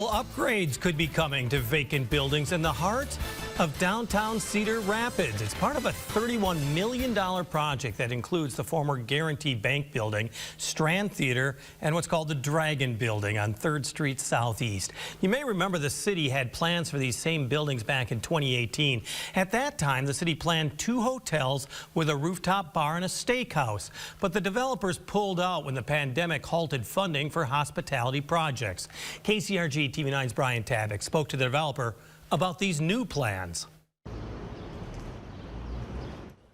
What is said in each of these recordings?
Well, upgrades could be coming to vacant buildings in the heart of downtown Cedar Rapids. It's part of a $31 million project that includes the former Guaranteed Bank building, Strand Theater, and what's called the Dragon Building on 3rd Street Southeast. You may remember the city had plans for these same buildings back in 2018. At that time, the city planned 2 hotels with a rooftop bar and a steakhouse. But the developers pulled out when the pandemic halted funding for hospitality projects. KCRG TV9's Brian Tabak spoke to the developer about these new plans.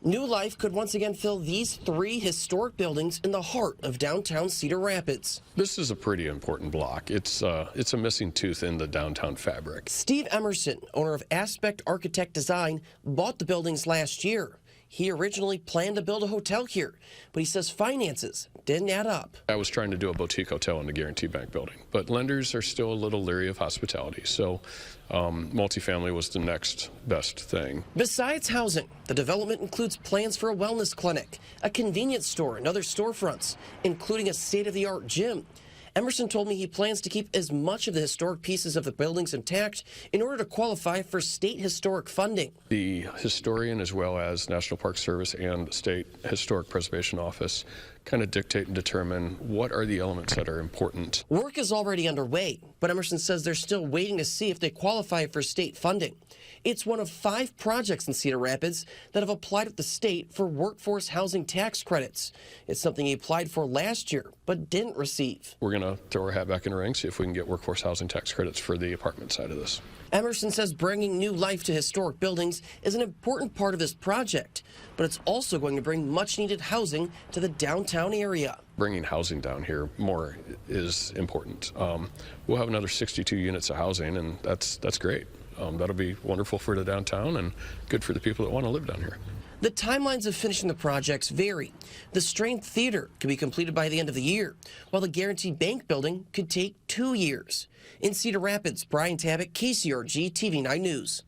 New life could once again fill these 3 historic buildings in the heart of downtown Cedar Rapids. This is a pretty important block. It's a missing tooth in the downtown fabric. Steve Emerson, owner of Aspect Architect Design, bought the buildings last year. He originally planned to build a hotel here, but he says finances didn't add up. I was trying to do a boutique hotel in the Guaranteed Bank building, but lenders are still a little leery of hospitality, so multifamily was the next best thing. Besides housing, the development includes plans for a wellness clinic, a convenience store, and other storefronts, including a state-of-the-art gym. Emerson told me he plans to keep as much of the historic pieces of the buildings intact in order to qualify for state historic funding. The historian, as well as National Park Service and the State Historic Preservation Office, kind of dictate and determine what are the elements that are important. Work is already underway, but Emerson says they're still waiting to see if they qualify for state funding. It's one of 5 projects in Cedar Rapids that have applied with the state for workforce housing tax credits. It's something he applied for last year, but didn't receive. We're going to throw our hat back in the ring, see if we can get workforce housing tax credits for the apartment side of this. Emerson says bringing new life to historic buildings is an important part of this project, but it's also going to bring much-needed housing to the downtown area. Bringing housing down here more is important. We'll have another 62 units of housing, and that's great. That'll be wonderful for the downtown and good for the people that want to live down here. The timelines of finishing the projects vary. The Strand Theater could be completed by the end of the year, while the Guaranteed Bank building could take 2 years. In Cedar Rapids, Brian Tabak, KCRG TV9 News.